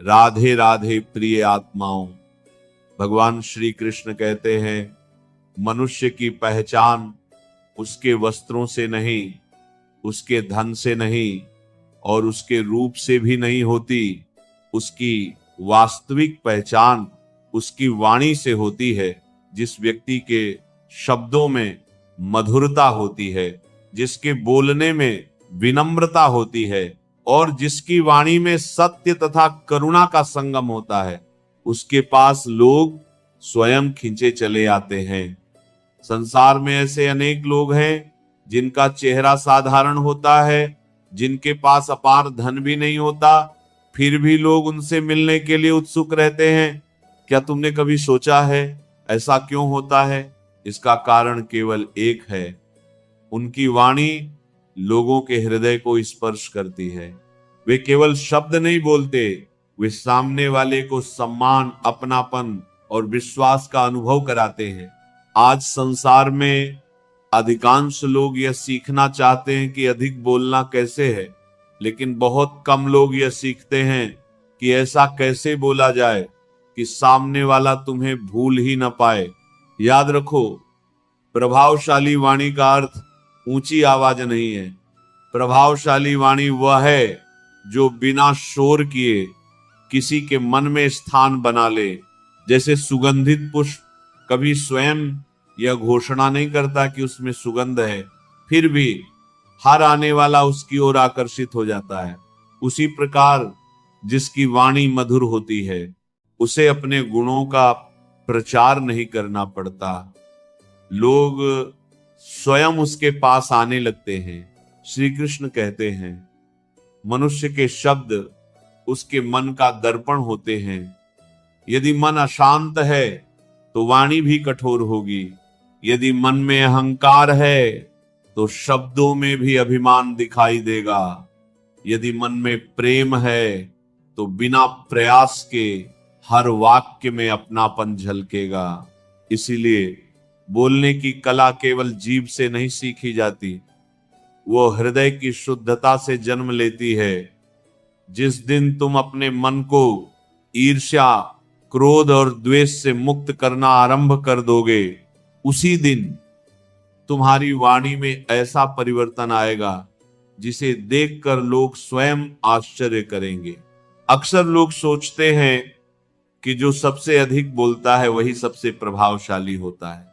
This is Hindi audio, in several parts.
राधे राधे प्रिय आत्माओं। भगवान श्री कृष्ण कहते हैं, मनुष्य की पहचान उसके वस्त्रों से नहीं, उसके धन से नहीं और उसके रूप से भी नहीं होती। उसकी वास्तविक पहचान उसकी वाणी से होती है। जिस व्यक्ति के शब्दों में मधुरता होती है, जिसके बोलने में विनम्रता होती है और जिसकी वाणी में सत्य तथा करुणा का संगम होता है, उसके पास लोग स्वयं खींचे चले आते हैं। संसार में ऐसे अनेक लोग हैं जिनका चेहरा साधारण होता है, जिनके पास अपार धन भी नहीं होता, फिर भी लोग उनसे मिलने के लिए उत्सुक रहते हैं। क्या तुमने कभी सोचा है ऐसा क्यों होता है? इसका कारण केवल एक है, उनकी वाणी लोगों के हृदय को स्पर्श करती है। वे केवल शब्द नहीं बोलते, वे सामने वाले को सम्मान, अपनापन और विश्वास का अनुभव कराते हैं। आज संसार में अधिकांश लोग यह सीखना चाहते हैं कि अधिक बोलना कैसे है, लेकिन बहुत कम लोग यह सीखते हैं कि ऐसा कैसे बोला जाए कि सामने वाला तुम्हें भूल ही न पाए। याद रखो, प्रभावशाली वाणी का अर्थ ऊंची आवाज नहीं है। प्रभावशाली वाणी वह है जो बिना शोर किए किसी के मन में स्थान बना ले। जैसे सुगंधित पुष्प कभी स्वयं यह घोषणा नहीं करता कि उसमें सुगंध है, फिर भी हर आने वाला उसकी ओर आकर्षित हो जाता है। उसी प्रकार जिसकी वाणी मधुर होती है, उसे अपने गुणों का प्रचार नहीं करना पड़ता, लोग स्वयं उसके पास आने लगते हैं। श्री कृष्ण कहते हैं, मनुष्य के शब्द उसके मन का दर्पण होते हैं। यदि मन अशांत है तो वाणी भी कठोर होगी। यदि मन में अहंकार है तो शब्दों में भी अभिमान दिखाई देगा। यदि मन में प्रेम है तो बिना प्रयास के हर वाक्य में अपनापन झलकेगा। इसीलिए बोलने की कला केवल जीभ से नहीं सीखी जाती, वो हृदय की शुद्धता से जन्म लेती है। जिस दिन तुम अपने मन को ईर्ष्या, क्रोध और द्वेष से मुक्त करना आरंभ कर दोगे, उसी दिन तुम्हारी वाणी में ऐसा परिवर्तन आएगा जिसे देखकर लोग स्वयं आश्चर्य करेंगे। अक्सर लोग सोचते हैं कि जो सबसे अधिक बोलता है वही सबसे प्रभावशाली होता है,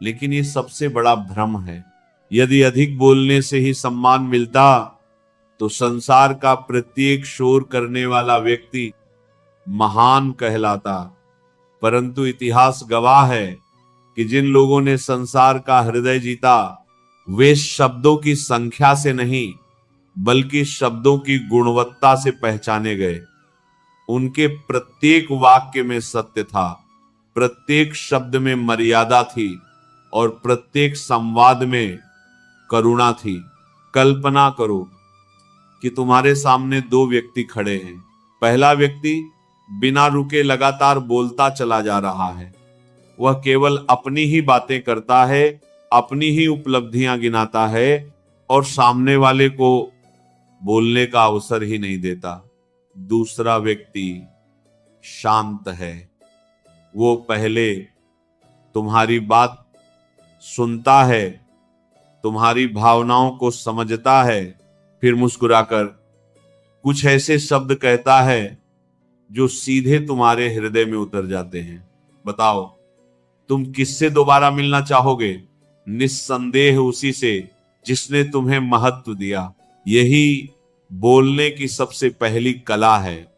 लेकिन ये सबसे बड़ा भ्रम है। यदि अधिक बोलने से ही सम्मान मिलता तो संसार का प्रत्येक शोर करने वाला व्यक्ति महान कहलाता। परंतु इतिहास गवाह है कि जिन लोगों ने संसार का हृदय जीता, वे शब्दों की संख्या से नहीं बल्कि शब्दों की गुणवत्ता से पहचाने गए। उनके प्रत्येक वाक्य में सत्य था, प्रत्येक शब्द में मर्यादा थी और प्रत्येक संवाद में करुणा थी। कल्पना करो कि तुम्हारे सामने दो व्यक्ति खड़े हैं। पहला व्यक्ति बिना रुके लगातार बोलता चला जा रहा है। वह केवल अपनी ही बातें करता है, अपनी ही उपलब्धियां गिनाता है और सामने वाले को बोलने का अवसर ही नहीं देता। दूसरा व्यक्ति शांत है। वो पहले तुम्हारी बात सुनता है, तुम्हारी भावनाओं को समझता है, फिर मुस्कुराकर कुछ ऐसे शब्द कहता है जो सीधे तुम्हारे हृदय में उतर जाते हैं। बताओ, तुम किससे दोबारा मिलना चाहोगे? निस्संदेह उसी से जिसने तुम्हें महत्व दिया। यही बोलने की सबसे पहली कला है।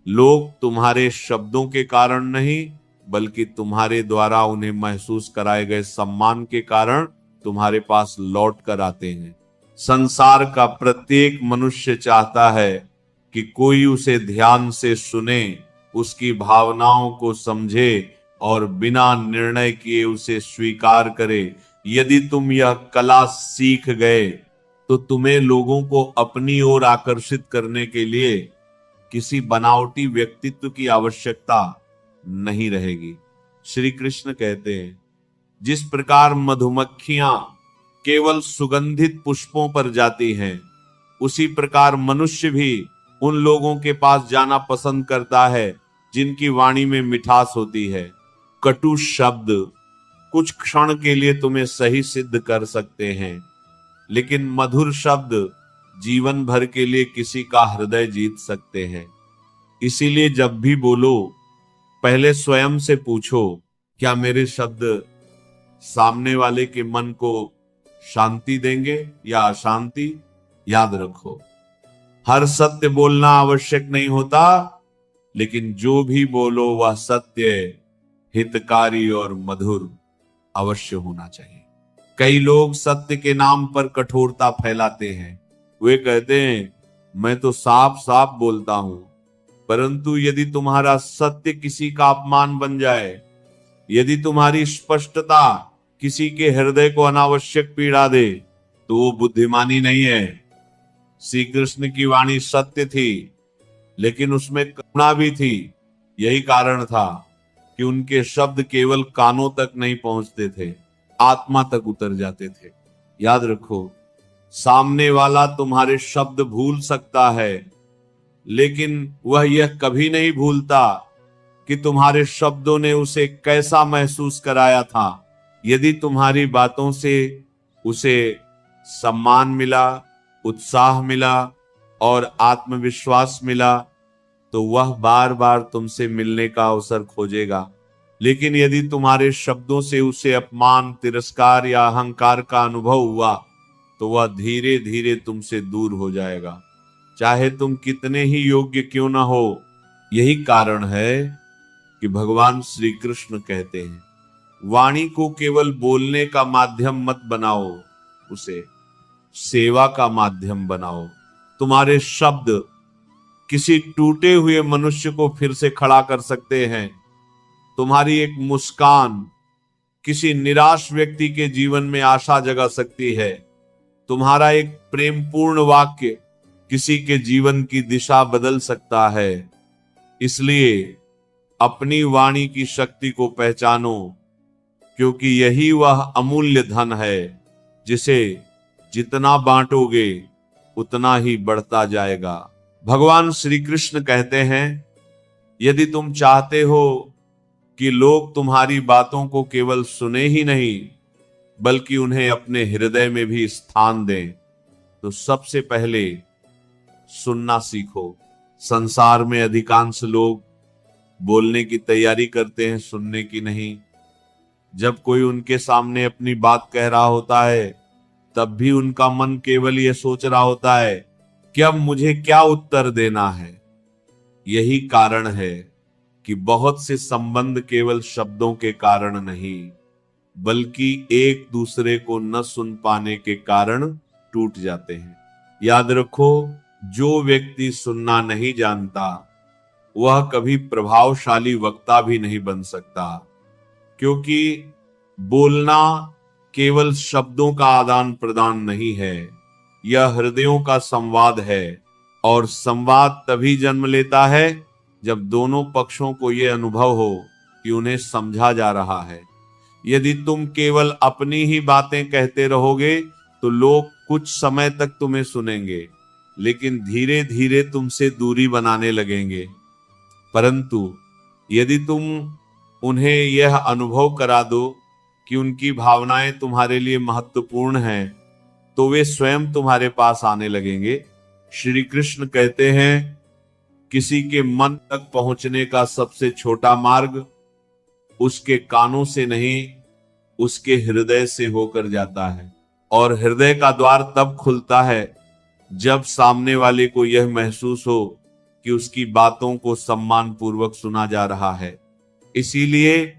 लोग तुम्हारे शब्दों के कारण नहीं बल्कि तुम्हारे द्वारा उन्हें महसूस कराए गए सम्मान के कारण तुम्हारे पास लौट कर आते हैं। संसार का प्रत्येक मनुष्य चाहता है कि कोई उसे ध्यान से सुने, उसकी भावनाओं को समझे और बिना निर्णय किए उसे स्वीकार करे। यदि तुम यह कला सीख गए तो तुम्हें लोगों को अपनी ओर आकर्षित करने के लिए किसी बनावटी व्यक्तित्व की आवश्यकता नहीं रहेगी। श्री कृष्ण कहते हैं, जिस प्रकार मधुमक्खियां केवल सुगंधित पुष्पों पर जाती हैं, उसी प्रकार मनुष्य भी उन लोगों के पास जाना पसंद करता है जिनकी वाणी में मिठास होती है। कटु शब्द कुछ क्षण के लिए तुम्हें सही सिद्ध कर सकते हैं, लेकिन मधुर शब्द जीवन भर के लिए किसी का हृदय जीत सकते हैं। इसीलिए जब भी बोलो, पहले स्वयं से पूछो, क्या मेरे शब्द सामने वाले के मन को शांति देंगे या अशांति? याद रखो, हर सत्य बोलना आवश्यक नहीं होता, लेकिन जो भी बोलो वह सत्य, हितकारी और मधुर अवश्य होना चाहिए। कई लोग सत्य के नाम पर कठोरता फैलाते हैं। वे कहते हैं मैं तो साफ साफ बोलता हूं, परंतु यदि तुम्हारा सत्य किसी का अपमान बन जाए, यदि तुम्हारी स्पष्टता किसी के हृदय को अनावश्यक पीड़ा दे, तो वो बुद्धिमानी नहीं है। श्री कृष्ण की वाणी सत्य थी, लेकिन उसमें करुणा भी थी। यही कारण था कि उनके शब्द केवल कानों तक नहीं पहुंचते थे, आत्मा तक उतर जाते थे। याद रखो, सामने वाला तुम्हारे शब्द भूल सकता है, लेकिन वह यह कभी नहीं भूलता कि तुम्हारे शब्दों ने उसे कैसा महसूस कराया था। यदि तुम्हारी बातों से उसे सम्मान मिला, उत्साह मिला और आत्मविश्वास मिला, तो वह बार बार तुमसे मिलने का अवसर खोजेगा। लेकिन यदि तुम्हारे शब्दों से उसे अपमान, तिरस्कार या अहंकार का अनुभव हुआ, तो वह धीरे धीरे तुमसे दूर हो जाएगा, चाहे तुम कितने ही योग्य क्यों ना हो। यही कारण है कि भगवान श्री कृष्ण कहते हैं, वाणी को केवल बोलने का माध्यम मत बनाओ, उसे सेवा का माध्यम बनाओ। तुम्हारे शब्द किसी टूटे हुए मनुष्य को फिर से खड़ा कर सकते हैं। तुम्हारी एक मुस्कान किसी निराश व्यक्ति के जीवन में आशा जगा सकती है। तुम्हारा एक प्रेमपूर्ण वाक्य किसी के जीवन की दिशा बदल सकता है। इसलिए अपनी वाणी की शक्ति को पहचानो, क्योंकि यही वह अमूल्य धन है जिसे जितना बांटोगे उतना ही बढ़ता जाएगा। भगवान श्री कृष्ण कहते हैं, यदि तुम चाहते हो कि लोग तुम्हारी बातों को केवल सुने ही नहीं, बल्कि उन्हें अपने हृदय में भी स्थान दें, तो सबसे पहले सुनना सीखो। संसार में अधिकांश लोग बोलने की तैयारी करते हैं, सुनने की नहीं। जब कोई उनके सामने अपनी बात कह रहा होता है, तब भी उनका मन केवल यह सोच रहा होता है कि अब मुझे क्या उत्तर देना है। यही कारण है कि बहुत से संबंध केवल शब्दों के कारण नहीं, बल्कि एक दूसरे को न सुन पाने के कारण टूट जाते हैं। याद रखो, जो व्यक्ति सुनना नहीं जानता, वह कभी प्रभावशाली वक्ता भी नहीं बन सकता, क्योंकि बोलना केवल शब्दों का आदान प्रदान नहीं है, यह हृदयों का संवाद है। और संवाद तभी जन्म लेता है जब दोनों पक्षों को यह अनुभव हो कि उन्हें समझा जा रहा है। यदि तुम केवल अपनी ही बातें कहते रहोगे, तो लोग कुछ समय तक तुम्हें सुनेंगे, लेकिन धीरे धीरे तुमसे दूरी बनाने लगेंगे। परंतु यदि तुम उन्हें यह अनुभव करा दो कि उनकी भावनाएं तुम्हारे लिए महत्वपूर्ण हैं, तो वे स्वयं तुम्हारे पास आने लगेंगे। श्री कृष्ण कहते हैं, किसी के मन तक पहुंचने का सबसे छोटा मार्ग उसके कानों से नहीं, उसके हृदय से होकर जाता है। और हृदय का द्वार तब खुलता है जब सामने वाले को यह महसूस हो कि उसकी बातों को सम्मान पूर्वक सुना जा रहा है। इसीलिए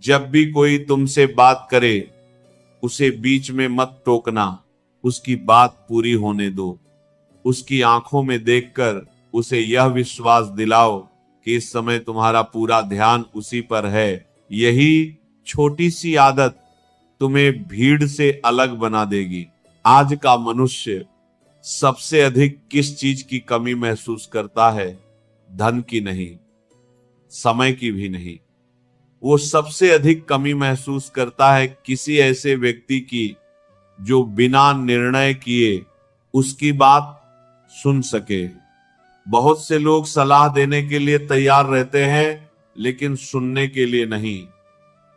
जब भी कोई तुमसे बात करे, उसे बीच में मत टोकना, उसकी बात पूरी होने दो। उसकी आंखों में देखकर उसे यह विश्वास दिलाओ कि इस समय तुम्हारा पूरा ध्यान उसी पर है। यही छोटी सी आदत तुम्हें भीड़ से अलग बना देगी। आज का मनुष्य सबसे अधिक किस चीज की कमी महसूस करता है? धन की नहीं, समय की भी नहीं। वो सबसे अधिक कमी महसूस करता है किसी ऐसे व्यक्ति की जो बिना निर्णय किए उसकी बात सुन सके। बहुत से लोग सलाह देने के लिए तैयार रहते हैं, लेकिन सुनने के लिए नहीं।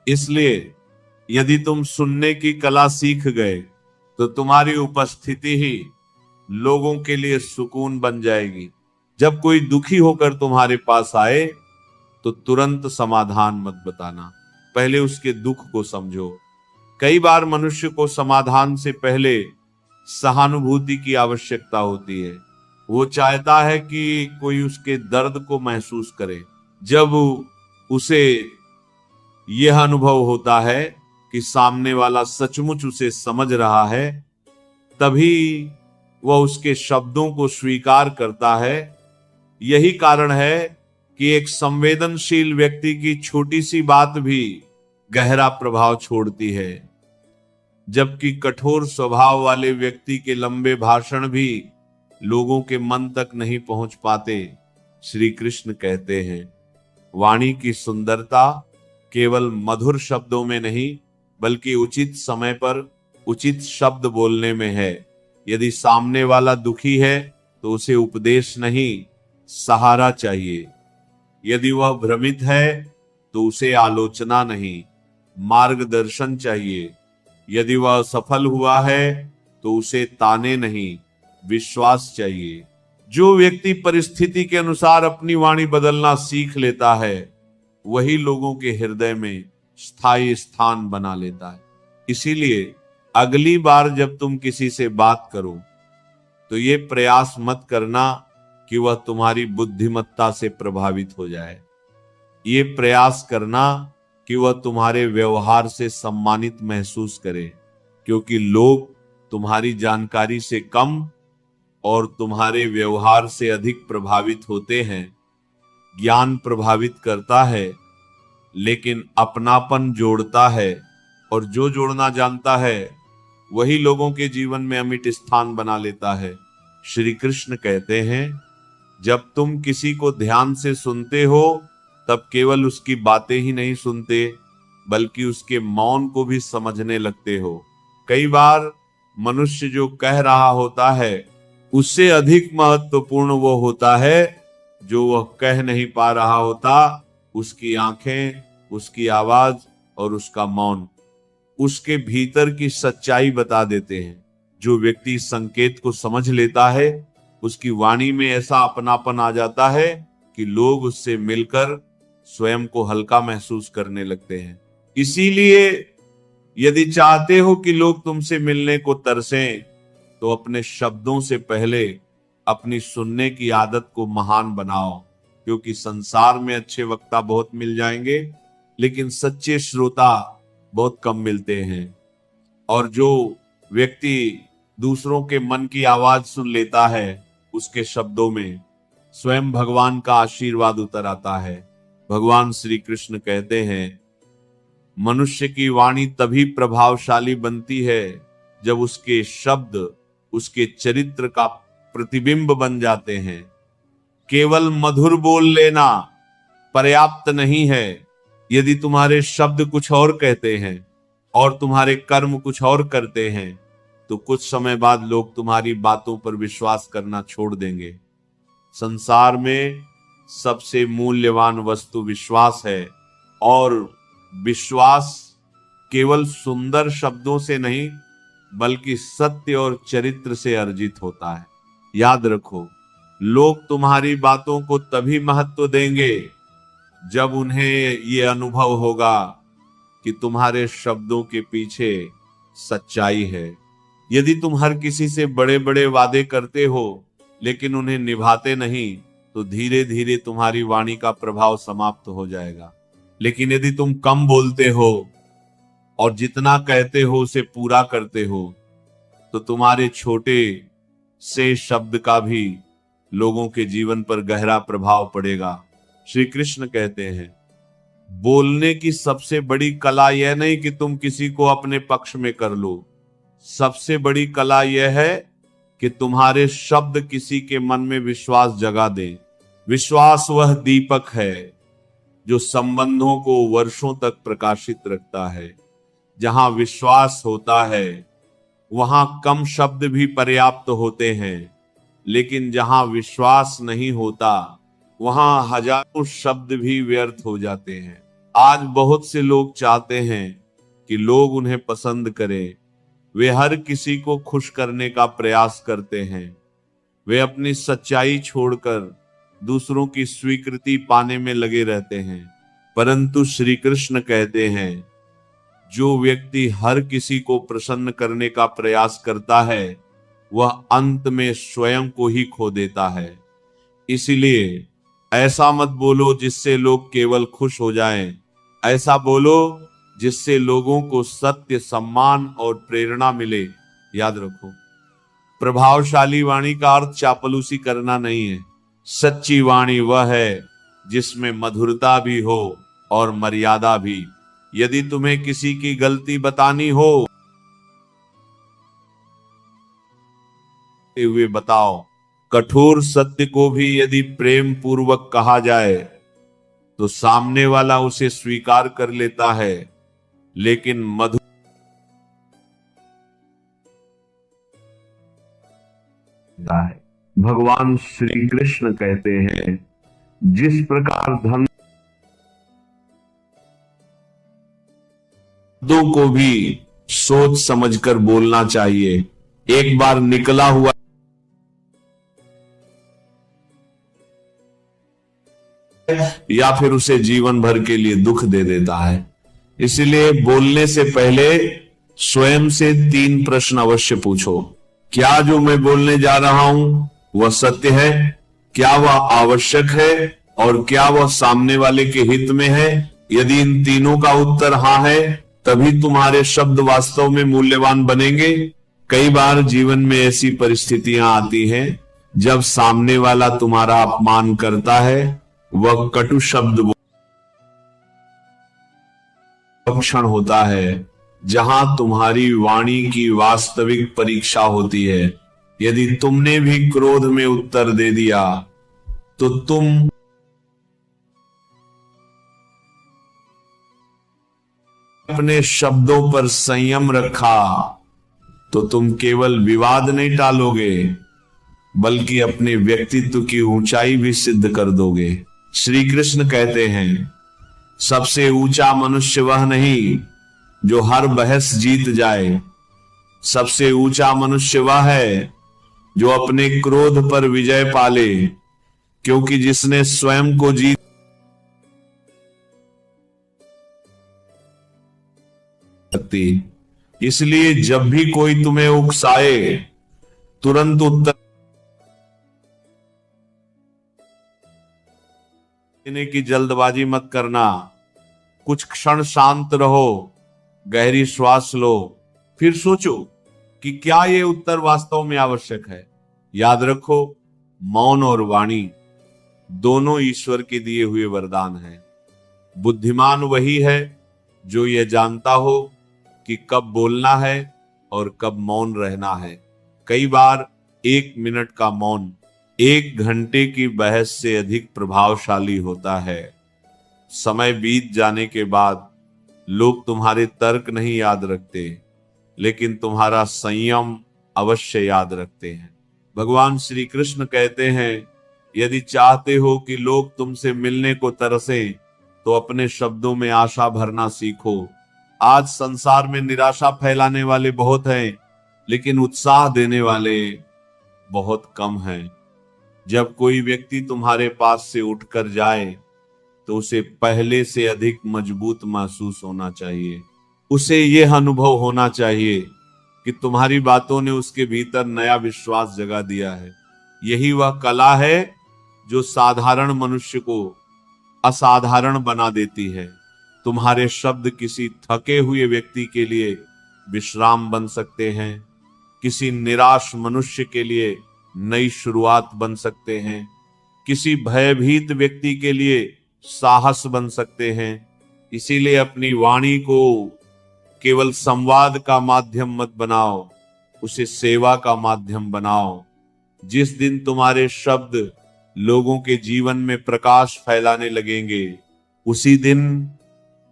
इसलिए यदि तुम सुनने की कला सीख गए तो तुम्हारी उपस्थिति ही लोगों के लिए सुकून बन जाएगी। जब कोई दुखी होकर तुम्हारे पास आए तो तुरंत समाधान मत बताना, पहले उसके दुख को समझो। कई बार मनुष्य को समाधान से पहले सहानुभूति की आवश्यकता होती है। वो चाहता है कि कोई उसके दर्द को महसूस करे। जब उसे यह अनुभव होता है कि सामने वाला सचमुच उसे समझ रहा है, तभी वह उसके शब्दों को स्वीकार करता है। यही कारण है कि एक संवेदनशील व्यक्ति की छोटी सी बात भी गहरा प्रभाव छोड़ती है, जबकि कठोर स्वभाव वाले व्यक्ति के लंबे भाषण भी लोगों के मन तक नहीं पहुंच पाते। श्री कृष्ण कहते हैं, वाणी की सुंदरता केवल मधुर शब्दों में नहीं, बल्कि उचित समय पर उचित शब्द बोलने में है। यदि सामने वाला दुखी है तो उसे उपदेश नहीं, सहारा चाहिए। यदि वह भ्रमित है तो उसे आलोचना नहीं, मार्गदर्शन चाहिए। यदि वह सफल हुआ है तो उसे ताने नहीं, विश्वास चाहिए। जो व्यक्ति परिस्थिति के अनुसार अपनी वाणी बदलना सीख लेता है, वही लोगों के हृदय में स्थायी स्थान बना लेता है। इसीलिए अगली बार जब तुम किसी से बात करो तो ये प्रयास मत करना कि वह तुम्हारी बुद्धिमत्ता से प्रभावित हो जाए। ये प्रयास करना कि वह तुम्हारे व्यवहार से सम्मानित महसूस करे, क्योंकि लोग तुम्हारी जानकारी से कम और तुम्हारे व्यवहार से अधिक प्रभावित होते हैं। ज्ञान प्रभावित करता है, लेकिन अपनापन जोड़ता है, और जो जोड़ना जानता है वही लोगों के जीवन में अमिट स्थान बना लेता है। श्री कृष्ण कहते हैं, जब तुम किसी को ध्यान से सुनते हो तब केवल उसकी बातें ही नहीं सुनते, बल्कि उसके मौन को भी समझने लगते हो। कई बार मनुष्य जो कह रहा होता है उससे अधिक महत्वपूर्ण वो होता है जो वह कह नहीं पा रहा होता। उसकी आंखें, उसकी आवाज और उसका मौन उसके भीतर की सच्चाई बता देते हैं। जो व्यक्ति संकेत को समझ लेता है, उसकी वाणी में ऐसा अपनापन आ जाता है कि लोग उससे मिलकर स्वयं को हल्का महसूस करने लगते हैं। इसीलिए यदि चाहते हो कि लोग तुमसे मिलने को तरसें, तो अपने शब्दों से पहले अपनी सुनने की आदत को महान बनाओ, क्योंकि संसार में अच्छे वक्ता बहुत मिल जाएंगे, लेकिन सच्चे श्रोता बहुत कम मिलते हैं। और जो व्यक्ति दूसरों के मन की आवाज सुन लेता है, उसके शब्दों में स्वयं भगवान का आशीर्वाद उतर आता है। भगवान श्री कृष्ण कहते हैं, मनुष्य की वाणी तभी प्रभावशाली बनती है जब उसके शब्द उसके चरित्र का प्रतिबिंब बन जाते हैं। केवल मधुर बोल लेना पर्याप्त नहीं है। यदि तुम्हारे शब्द कुछ और कहते हैं और तुम्हारे कर्म कुछ और करते हैं, तो कुछ समय बाद लोग तुम्हारी बातों पर विश्वास करना छोड़ देंगे। संसार में सबसे मूल्यवान वस्तु विश्वास है, और विश्वास केवल सुंदर शब्दों से नहीं, बल्कि सत्य और चरित्र से अर्जित होता है। याद रखो, लोग तुम्हारी बातों को तभी महत्व देंगे जब उन्हें ये अनुभव होगा कि तुम्हारे शब्दों के पीछे सच्चाई है। यदि तुम हर किसी से बड़े बड़े वादे करते हो लेकिन उन्हें निभाते नहीं, तो धीरे धीरे तुम्हारी वाणी का प्रभाव समाप्त हो जाएगा। लेकिन यदि तुम कम बोलते हो और जितना कहते हो उसे पूरा करते हो, तो तुम्हारे छोटे से शब्द का भी लोगों के जीवन पर गहरा प्रभाव पड़ेगा। श्री कृष्ण कहते हैं, बोलने की सबसे बड़ी कला यह नहीं कि तुम किसी को अपने पक्ष में कर लो। सबसे बड़ी कला यह है कि तुम्हारे शब्द किसी के मन में विश्वास जगा दें। विश्वास वह दीपक है जो संबंधों को वर्षों तक प्रकाशित रखता है। जहां विश्वास होता है, वहां कम शब्द भी पर्याप्त होते हैं। लेकिन जहां विश्वास नहीं होता वहां हजारों शब्द भी व्यर्थ हो जाते हैं। आज बहुत से लोग चाहते हैं कि लोग उन्हें पसंद करें। वे हर किसी को खुश करने का प्रयास करते हैं। वे अपनी सच्चाई छोड़कर दूसरों की स्वीकृति पाने में लगे रहते हैं। परंतु श्री कृष्ण कहते हैं, जो व्यक्ति हर किसी को प्रसन्न करने का प्रयास करता है वह अंत में स्वयं को ही खो देता है। इसलिए ऐसा मत बोलो जिससे लोग केवल खुश हो जाएं। ऐसा बोलो जिससे लोगों को सत्य, सम्मान और प्रेरणा मिले। याद रखो, प्रभावशाली वाणी का अर्थ चापलूसी करना नहीं है। सच्ची वाणी वह है जिसमें मधुरता भी हो और मर्यादा भी। यदि तुम्हें किसी की गलती बतानी हो हुए बताओ। कठोर सत्य को भी यदि प्रेम पूर्वक कहा जाए तो सामने वाला उसे स्वीकार कर लेता है, लेकिन मधुर है। भगवान श्री कृष्ण कहते हैं, जिस प्रकार धन को भी सोच समझकर बोलना चाहिए। एक बार निकला हुआ या फिर उसे जीवन भर के लिए दुख दे देता है। इसलिए बोलने से पहले स्वयं से 3 प्रश्न अवश्य पूछो। क्या जो मैं बोलने जा रहा हूं वह सत्य है? क्या वह आवश्यक है? और क्या वह सामने वाले के हित में है? यदि इन तीनों का उत्तर हाँ है, तभी तुम्हारे शब्द वास्तव में मूल्यवान बनेंगे। कई बार जीवन में ऐसी परिस्थितियां आती हैं जब सामने वाला तुम्हारा अपमान करता है, वह कटु शब्द क्षण होता है जहां तुम्हारी वाणी की वास्तविक परीक्षा होती है। यदि तुमने भी क्रोध में उत्तर दे दिया तो तुम अपने शब्दों पर संयम रखा तो तुम केवल विवाद नहीं टालोगे बल्कि अपने व्यक्तित्व की ऊंचाई भी सिद्ध कर दोगे। श्री कृष्ण कहते हैं, सबसे ऊंचा मनुष्य वह नहीं जो हर बहस जीत जाए। सबसे ऊंचा मनुष्य वह है जो अपने क्रोध पर विजय पाले, क्योंकि जिसने स्वयं को जीत सकती। इसलिए जब भी कोई तुम्हें उकसाए तुरंत उत्तर देने की जल्दबाजी मत करना। कुछ क्षण शांत रहो, गहरी श्वास लो, फिर सोचो कि क्या यह उत्तर वास्तव में आवश्यक है। याद रखो, मौन और वाणी दोनों ईश्वर के दिए हुए वरदान हैं। बुद्धिमान वही है जो यह जानता हो कि कब बोलना है और कब मौन रहना है। कई बार 1 मिनट का मौन 1 घंटे की बहस से अधिक प्रभावशाली होता है। समय बीत जाने के बाद लोग तुम्हारे तर्क नहीं याद रखते, लेकिन तुम्हारा संयम अवश्य याद रखते हैं। भगवान श्री कृष्ण कहते हैं, यदि चाहते हो कि लोग तुमसे मिलने को तरसें तो अपने शब्दों में आशा भरना सीखो। आज संसार में निराशा फैलाने वाले बहुत हैं, लेकिन उत्साह देने वाले बहुत कम हैं। जब कोई व्यक्ति तुम्हारे पास से उठकर जाए तो उसे पहले से अधिक मजबूत महसूस होना चाहिए। उसे यह अनुभव होना चाहिए कि तुम्हारी बातों ने उसके भीतर नया विश्वास जगा दिया है। यही वह कला है जो साधारण मनुष्य को असाधारण बना देती है। तुम्हारे शब्द किसी थके हुए व्यक्ति के लिए विश्राम बन सकते हैं, किसी निराश मनुष्य के लिए नई शुरुआत बन सकते हैं, किसी भयभीत व्यक्ति के लिए साहस बन सकते हैं। इसीलिए अपनी वाणी को केवल संवाद का माध्यम मत बनाओ, उसे सेवा का माध्यम बनाओ। जिस दिन तुम्हारे शब्द लोगों के जीवन में प्रकाश फैलाने लगेंगे, उसी दिन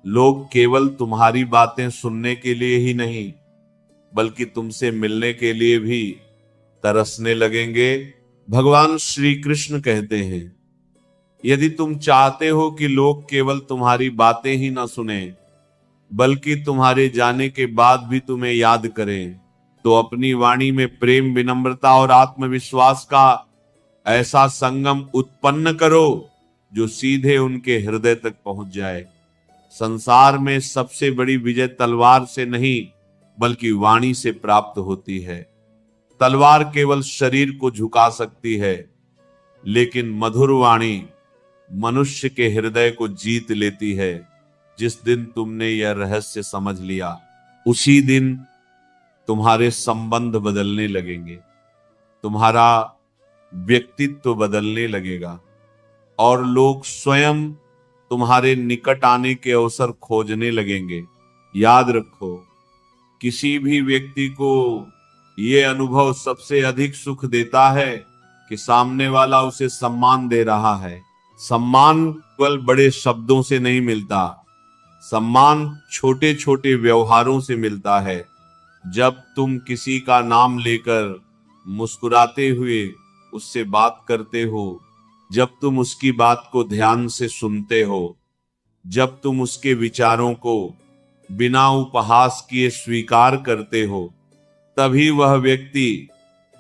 लोग केवल तुम्हारी बातें सुनने के लिए ही नहीं बल्कि तुमसे मिलने के लिए भी तरसने लगेंगे, भगवान श्री कृष्ण कहते हैं, यदि तुम चाहते हो कि लोग केवल तुम्हारी बातें ही ना सुने बल्कि तुम्हारे जाने के बाद भी तुम्हें याद करें, तो अपनी वाणी में प्रेम, विनम्रता और आत्मविश्वास का ऐसा संगम उत्पन्न करो जो सीधे उनके हृदय तक पहुंच जाए। संसार में सबसे बड़ी विजय तलवार से नहीं बल्कि वाणी से प्राप्त होती है। तलवार केवल शरीर को झुका सकती है, लेकिन मधुर वाणी मनुष्य के हृदय को जीत लेती है। जिस दिन तुमने यह रहस्य समझ लिया, उसी दिन तुम्हारे संबंध बदलने लगेंगे, तुम्हारा व्यक्तित्व बदलने लगेगा और लोग स्वयं तुम्हारे निकट आने के अवसर खोजने लगेंगे। याद रखो, किसी भी व्यक्ति को यह अनुभव सबसे अधिक सुख देता है कि सामने वाला उसे सम्मान दे रहा है। सम्मान केवल बड़े शब्दों से नहीं मिलता, सम्मान छोटे छोटे व्यवहारों से मिलता है। जब तुम किसी का नाम लेकर मुस्कुराते हुए उससे बात करते हो, जब तुम उसकी बात को ध्यान से सुनते हो, जब तुम उसके विचारों को बिना उपहास किए स्वीकार करते हो, तभी वह व्यक्ति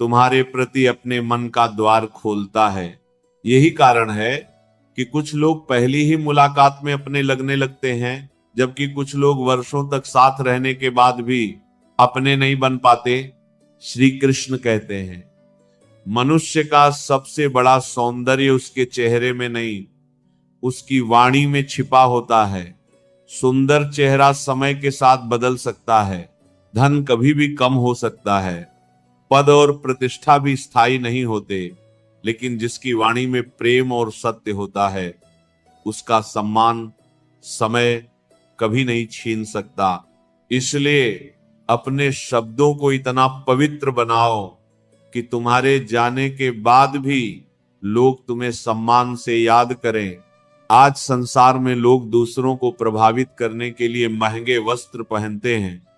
तुम्हारे प्रति अपने मन का द्वार खोलता है। यही कारण है कि कुछ लोग पहली ही मुलाकात में अपने लगने लगते हैं, जबकि कुछ लोग वर्षों तक साथ रहने के बाद भी अपने नहीं बन पाते। श्री कृष्ण कहते हैं, मनुष्य का सबसे बड़ा सौंदर्य उसके चेहरे में नहीं, उसकी वाणी में छिपा होता है। सुंदर चेहरा समय के साथ बदल सकता है, धन कभी भी कम हो सकता है, पद और प्रतिष्ठा भी स्थायी नहीं होते, लेकिन जिसकी वाणी में प्रेम और सत्य होता है, उसका सम्मान समय कभी नहीं छीन सकता। इसलिए अपने शब्दों को इतना पवित्र बनाओ कि तुम्हारे जाने के बाद भी लोग तुम्हें सम्मान से याद करें। आज संसार में लोग दूसरों को प्रभावित करने के लिए महंगे वस्त्र पहनते हैं,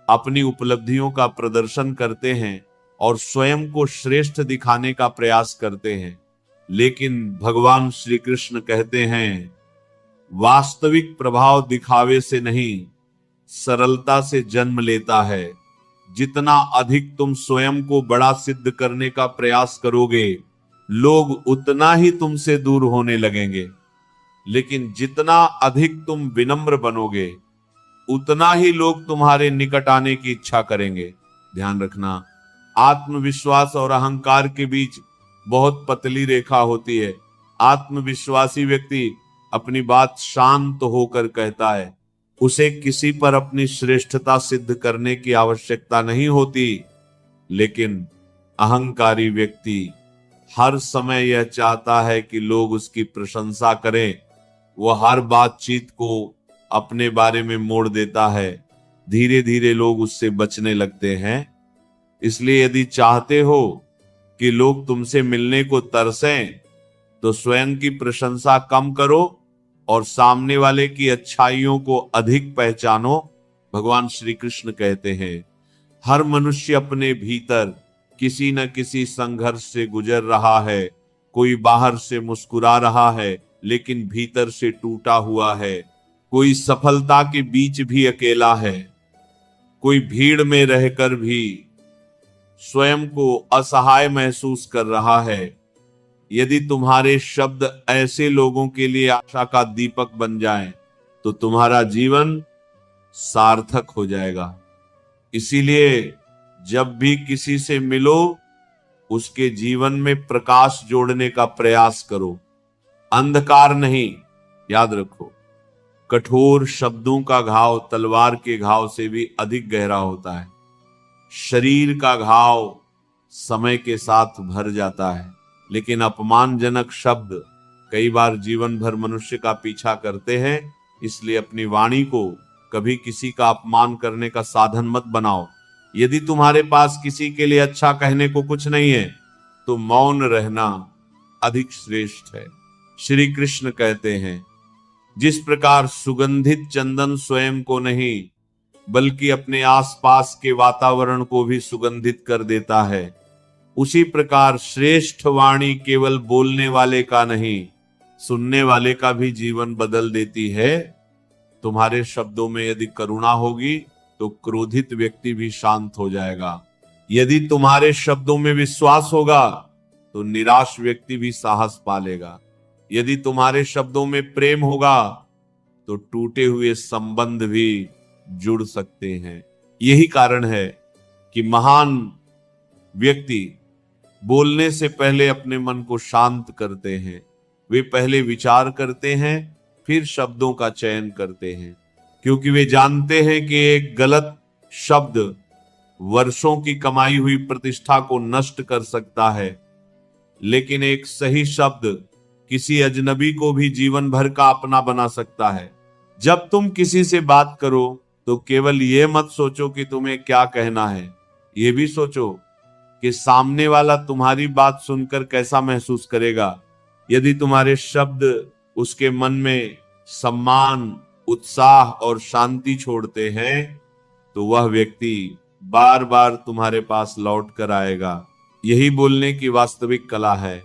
अपनी उपलब्धियों का प्रदर्शन करते हैं और स्वयं को श्रेष्ठ दिखाने का प्रयास करते हैं। लेकिन भगवान श्री कृष्ण कहते हैं, वास्तविक प्रभाव दिखावे से नहीं, सरलता से जन्म लेता है। जितना अधिक तुम स्वयं को बड़ा सिद्ध करने का प्रयास करोगे, लोग उतना ही तुमसे दूर होने लगेंगे। लेकिन जितना अधिक तुम विनम्र बनोगे, उतना ही लोग तुम्हारे निकट आने की इच्छा करेंगे। ध्यान रखना, आत्मविश्वास और अहंकार के बीच बहुत पतली रेखा होती है। आत्मविश्वासी व्यक्ति अपनी बात शांत होकर कहता है, उसे किसी पर अपनी श्रेष्ठता सिद्ध करने की आवश्यकता नहीं होती। लेकिन अहंकारी व्यक्ति हर समय यह चाहता है कि लोग उसकी प्रशंसा करें। वह हर बातचीत को अपने बारे में मोड़ देता है। धीरे धीरे लोग उससे बचने लगते हैं। इसलिए यदि चाहते हो कि लोग तुमसे मिलने को तरसें, तो स्वयं की प्रशंसा कम करो और सामने वाले की अच्छाइयों को अधिक पहचानो। भगवान श्री कृष्ण कहते हैं, हर मनुष्य अपने भीतर किसी न किसी संघर्ष से गुजर रहा है। कोई बाहर से मुस्कुरा रहा है लेकिन भीतर से टूटा हुआ है। कोई सफलता के बीच भी अकेला है। कोई भीड़ में रहकर भी स्वयं को असहाय महसूस कर रहा है। यदि तुम्हारे शब्द ऐसे लोगों के लिए आशा का दीपक बन जाएं, तो तुम्हारा जीवन सार्थक हो जाएगा। इसीलिए जब भी किसी से मिलो, उसके जीवन में प्रकाश जोड़ने का प्रयास करो, अंधकार नहीं। याद रखो, कठोर शब्दों का घाव तलवार के घाव से भी अधिक गहरा होता है। शरीर का घाव समय के साथ भर जाता है, लेकिन अपमानजनक शब्द कई बार जीवन भर मनुष्य का पीछा करते हैं। इसलिए अपनी वाणी को कभी किसी का अपमान करने का साधन मत बनाओ। यदि तुम्हारे पास किसी के लिए अच्छा कहने को कुछ नहीं है, तो मौन रहना अधिक श्रेष्ठ है। श्री कृष्ण कहते हैं, जिस प्रकार सुगंधित चंदन स्वयं को नहीं बल्कि अपने आसपास के वातावरण को भी सुगंधित कर देता है, उसी प्रकार श्रेष्ठ वाणी केवल बोलने वाले का नहीं, सुनने वाले का भी जीवन बदल देती है। तुम्हारे शब्दों में यदि करुणा होगी तो क्रोधित व्यक्ति भी शांत हो जाएगा। यदि तुम्हारे शब्दों में विश्वास होगा तो निराश व्यक्ति भी साहस पालेगा। यदि तुम्हारे शब्दों में प्रेम होगा तो टूटे हुए संबंध भी जुड़ सकते हैं। यही कारण है कि महान व्यक्ति बोलने से पहले अपने मन को शांत करते हैं। वे पहले विचार करते हैं, फिर शब्दों का चयन करते हैं, क्योंकि वे जानते हैं कि एक गलत शब्द वर्षों की कमाई हुई प्रतिष्ठा को नष्ट कर सकता है, लेकिन एक सही शब्द किसी अजनबी को भी जीवन भर का अपना बना सकता है। जब तुम किसी से बात करो तो केवल ये मत सोचो कि तुम्हें क्या कहना है, ये भी सोचो कि सामने वाला तुम्हारी बात सुनकर कैसा महसूस करेगा। यदि तुम्हारे शब्द उसके मन में सम्मान, उत्साह और शांति छोड़ते हैं तो वह व्यक्ति बार बार तुम्हारे पास लौट कर आएगा। यही बोलने की वास्तविक कला है।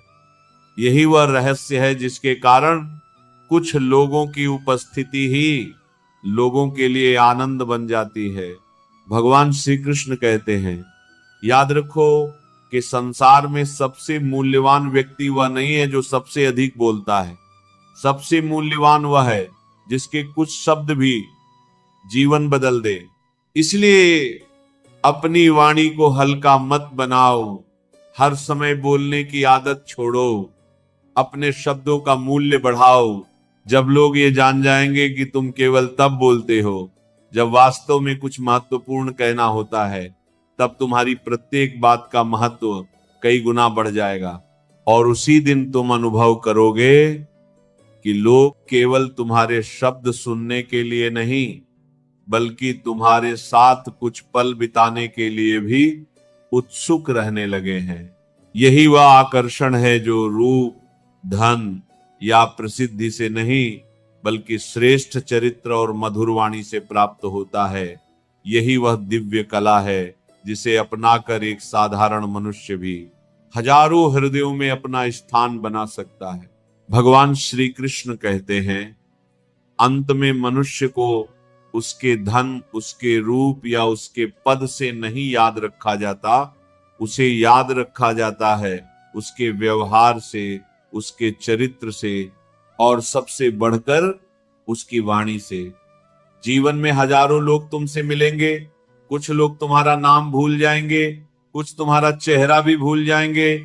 यही वह रहस्य है जिसके कारण कुछ लोगों की उपस्थिति ही लोगों के लिए आनंद बन जाती है। भगवान श्री कृष्ण कहते हैं, याद रखो कि संसार में सबसे मूल्यवान व्यक्ति वह नहीं है जो सबसे अधिक बोलता है। सबसे मूल्यवान वह है जिसके कुछ शब्द भी जीवन बदल दे। इसलिए अपनी वाणी को हल्का मत बनाओ, हर समय बोलने की आदत छोड़ो, अपने शब्दों का मूल्य बढ़ाओ। जब लोग ये जान जाएंगे कि तुम केवल तब बोलते हो जब वास्तव में कुछ महत्वपूर्ण कहना होता है, तब तुम्हारी प्रत्येक बात का महत्व कई गुना बढ़ जाएगा और उसी दिन तुम अनुभव करोगे कि लोग केवल तुम्हारे शब्द सुनने के लिए नहीं, बल्कि तुम्हारे साथ कुछ पल बिताने के लिए भी उत्सुक रहने लगे हैं। यही वह आकर्षण है जो रूप, धन या प्रसिद्धि से नहीं, बल्कि श्रेष्ठ चरित्र और मधुर वाणी से प्राप्त होता है। यही वह दिव्य कला है जिसे अपनाकर एक साधारण मनुष्य भी हजारों हृदयों में अपना स्थान बना सकता है। भगवान श्री कृष्ण कहते हैं, अंत में मनुष्य को उसके धन, उसके रूप या उसके पद से नहीं याद रखा जाता, उसे याद रखा जाता है उसके व्यवहार से, उसके चरित्र से और सबसे बढ़कर उसकी वाणी से। जीवन में हजारों लोग तुमसे मिलेंगे, कुछ लोग तुम्हारा नाम भूल जाएंगे, कुछ तुम्हारा चेहरा भी भूल जाएंगे,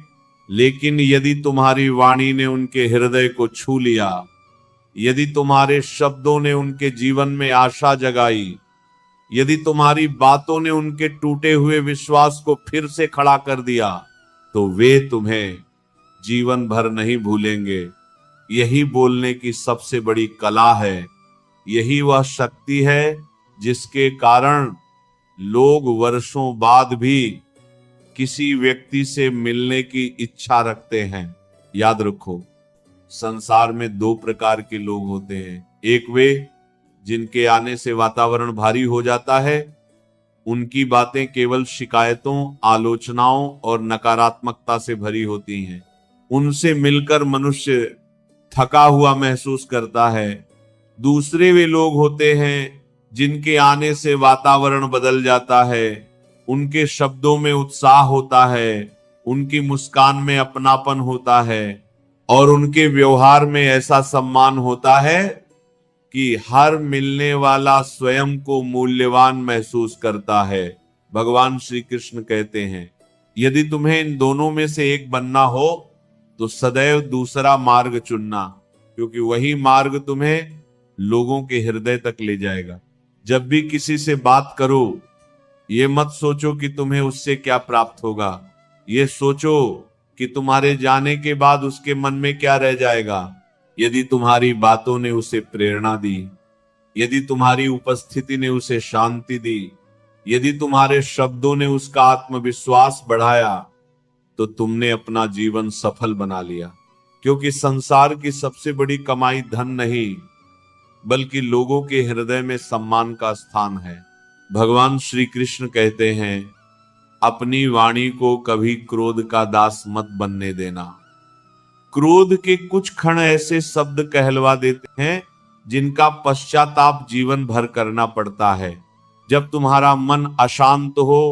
लेकिन यदि तुम्हारी वाणी ने उनके हृदय को छू लिया, यदि तुम्हारे शब्दों ने उनके जीवन में आशा जगाई, यदि तुम्हारी बातों ने उनके टूटे हुए विश्वास को फिर से खड़ा कर दिया, तो वे तुम्हें जीवन भर नहीं भूलेंगे। यही बोलने की सबसे बड़ी कला है। यही वह शक्ति है जिसके कारण लोग वर्षों बाद भी किसी व्यक्ति से मिलने की इच्छा रखते हैं। याद रखो, संसार में दो प्रकार के लोग होते हैं। एक वे जिनके आने से वातावरण भारी हो जाता है, उनकी बातें केवल शिकायतों, आलोचनाओं और नकारात्मकता से भरी होती हैं। उनसे मिलकर मनुष्य थका हुआ महसूस करता है। दूसरे वे लोग होते हैं जिनके आने से वातावरण बदल जाता है। उनके शब्दों में उत्साह होता है, उनकी मुस्कान में अपनापन होता है और उनके व्यवहार में ऐसा सम्मान होता है कि हर मिलने वाला स्वयं को मूल्यवान महसूस करता है। भगवान श्री कृष्ण कहते हैं, यदि तुम्हें इन दोनों में से एक बनना हो तो सदैव दूसरा मार्ग चुनना, क्योंकि वही मार्ग तुम्हें लोगों के हृदय तक ले जाएगा। जब भी किसी से बात करो, ये मत सोचो कि तुम्हें उससे क्या प्राप्त होगा, ये सोचो कि तुम्हारे जाने के बाद उसके मन में क्या रह जाएगा। यदि तुम्हारी बातों ने उसे प्रेरणा दी, यदि तुम्हारी उपस्थिति ने उसे शांति दी, यदि तुम्हारे शब्दों ने उसका आत्मविश्वास बढ़ाया, तो तुमने अपना जीवन सफल बना लिया। क्योंकि संसार की सबसे बड़ी कमाई धन नहीं, बल्कि लोगों के हृदय में सम्मान का स्थान है। भगवान श्री कृष्ण कहते हैं, अपनी वाणी को कभी क्रोध का दास मत बनने देना। क्रोध के कुछ क्षण ऐसे शब्द कहलवा देते हैं जिनका पश्चाताप जीवन भर करना पड़ता है। जब तुम्हारा मन अशांत हो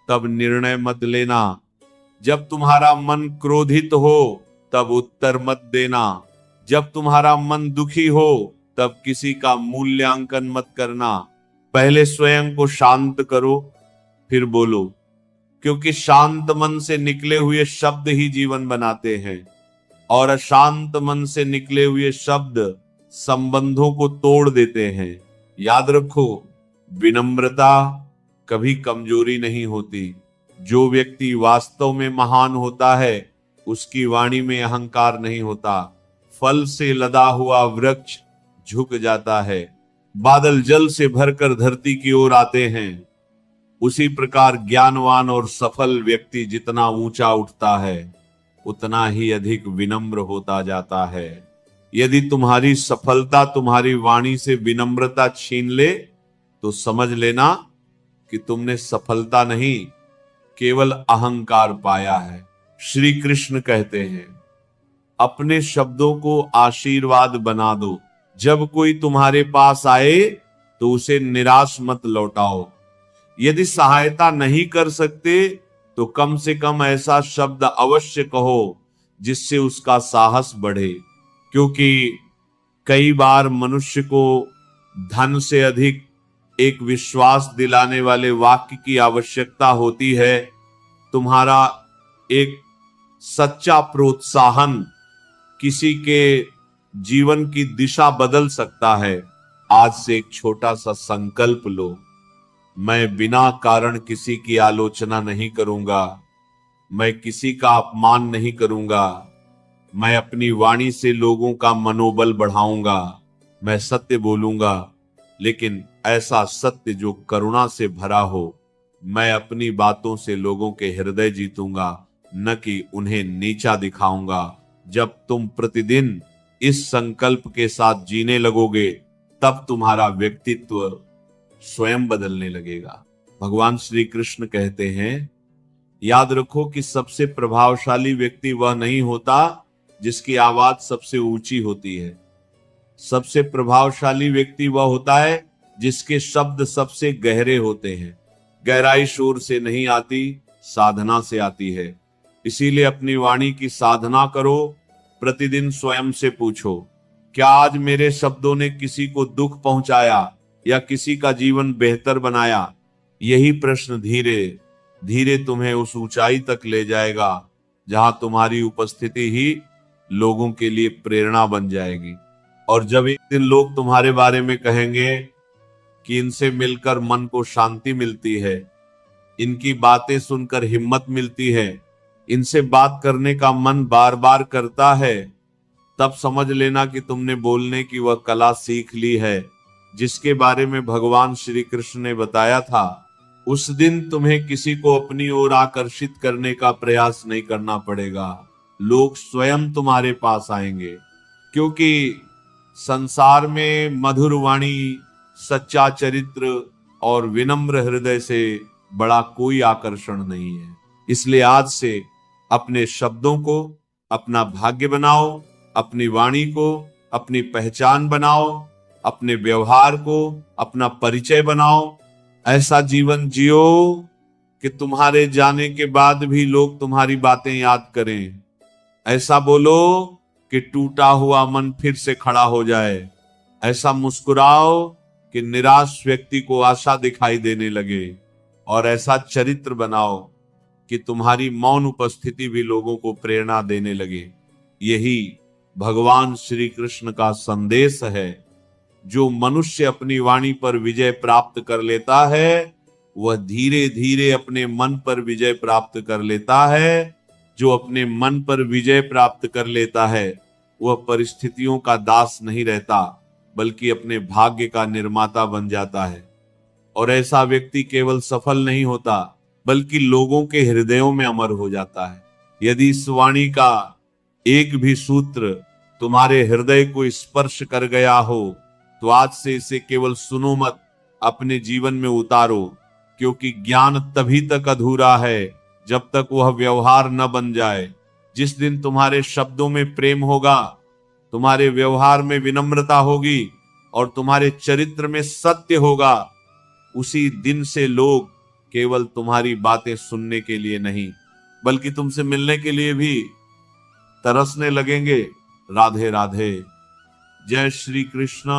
तब निर्णय मत लेना, जब तुम्हारा मन क्रोधित हो तब उत्तर मत देना, जब तुम्हारा मन दुखी हो तब किसी का मूल्यांकन मत करना। पहले स्वयं को शांत करो फिर बोलो, क्योंकि शांत मन से निकले हुए शब्द ही जीवन बनाते हैं और अशांत मन से निकले हुए शब्द संबंधों को तोड़ देते हैं। याद रखो, विनम्रता कभी कमजोरी नहीं होती। जो व्यक्ति वास्तव में महान होता है उसकी वाणी में अहंकार नहीं होता। फल से लदा हुआ वृक्ष झुक जाता है, बादल जल से भरकर धरती की ओर आते हैं। उसी प्रकार ज्ञानवान और सफल व्यक्ति जितना ऊंचा उठता है उतना ही अधिक विनम्र होता जाता है। यदि तुम्हारी सफलता तुम्हारी वाणी से विनम्रता छीन ले तो समझ लेना कि तुमने सफलता नहीं केवल अहंकार पाया है। श्री कृष्ण कहते हैं, अपने शब्दों को आशीर्वाद बना दो। जब कोई तुम्हारे पास आए तो उसे निराश मत लौटाओ। यदि सहायता नहीं कर सकते तो कम से कम ऐसा शब्द अवश्य कहो जिससे उसका साहस बढ़े, क्योंकि कई बार मनुष्य को धन से अधिक एक विश्वास दिलाने वाले वाक्य की आवश्यकता होती है। तुम्हारा एक सच्चा प्रोत्साहन किसी के जीवन की दिशा बदल सकता है। आज से एक छोटा सा संकल्प लो, मैं बिना कारण किसी की आलोचना नहीं करूंगा, मैं किसी का अपमान नहीं करूंगा, मैं अपनी वाणी से लोगों का मनोबल बढ़ाऊंगा, मैं सत्य बोलूंगा, लेकिन ऐसा सत्य जो करुणा से भरा हो। मैं अपनी बातों से लोगों के हृदय जीतूंगा, न कि उन्हें नीचा दिखाऊंगा। जब तुम प्रतिदिन इस संकल्प के साथ जीने लगोगे तब तुम्हारा व्यक्तित्व स्वयं बदलने लगेगा। भगवान श्री कृष्ण कहते हैं, याद रखो कि सबसे प्रभावशाली व्यक्ति वह नहीं होता जिसकी आवाज सबसे ऊंची होती है। सबसे प्रभावशाली व्यक्ति वह होता है जिसके शब्द सबसे गहरे होते हैं। गहराई शोर से नहीं आती, साधना से आती है। इसीलिए अपनी वाणी की साधना करो। प्रतिदिन स्वयं से पूछो, क्या आज मेरे शब्दों ने किसी को दुख पहुंचाया या किसी का जीवन बेहतर बनाया? यही प्रश्न धीरे धीरे तुम्हें उस ऊंचाई तक ले जाएगा जहां तुम्हारी उपस्थिति ही लोगों के लिए प्रेरणा बन जाएगी। और जब एक दिन लोग तुम्हारे बारे में कहेंगे कि इनसे मिलकर मन को शांति मिलती है, इनकी बातें सुनकर हिम्मत मिलती है, इनसे बात करने का मन बार बार करता है, तब समझ लेना कि तुमने बोलने की वह कला सीख ली है जिसके बारे में भगवान श्री कृष्ण ने बताया था। उस दिन तुम्हें किसी को अपनी ओर आकर्षित करने का प्रयास नहीं करना पड़ेगा। लोग स्वयं तुम्हारे पास आएंगे, क्योंकि संसार में मधुर वाणी, सच्चा चरित्र और विनम्र हृदय से बड़ा कोई आकर्षण नहीं है। इसलिए आज से अपने शब्दों को अपना भाग्य बनाओ, अपनी वाणी को अपनी पहचान बनाओ, अपने व्यवहार को अपना परिचय बनाओ। ऐसा जीवन जियो कि तुम्हारे जाने के बाद भी लोग तुम्हारी बातें याद करें। ऐसा बोलो कि टूटा हुआ मन फिर से खड़ा हो जाए। ऐसा मुस्कुराओ कि निराश व्यक्ति को आशा दिखाई देने लगे। और ऐसा चरित्र बनाओ कि तुम्हारी मौन उपस्थिति भी लोगों को प्रेरणा देने लगे। यही भगवान श्री कृष्ण का संदेश है। जो मनुष्य अपनी वाणी पर विजय प्राप्त कर लेता है वह धीरे धीरे अपने मन पर विजय प्राप्त कर लेता है। जो अपने मन पर विजय प्राप्त कर लेता है वह परिस्थितियों का दास नहीं रहता, बल्कि अपने भाग्य का निर्माता बन जाता है। और ऐसा व्यक्ति केवल सफल नहीं होता बल्कि लोगों के हृदयों में अमर हो जाता है। यदि इस वाणी का एक भी सूत्र तुम्हारे हृदय को स्पर्श कर गया हो तो आज से इसे केवल सुनो मत, अपने जीवन में उतारो। क्योंकि ज्ञान तभी तक अधूरा है जब तक वह व्यवहार न बन जाए। जिस दिन तुम्हारे शब्दों में प्रेम होगा, तुम्हारे व्यवहार में विनम्रता होगी और तुम्हारे चरित्र में सत्य होगा, उसी दिन से लोग केवल तुम्हारी बातें सुनने के लिए नहीं बल्कि तुमसे मिलने के लिए भी तरसने लगेंगे। राधे राधे। जय श्री कृष्ण।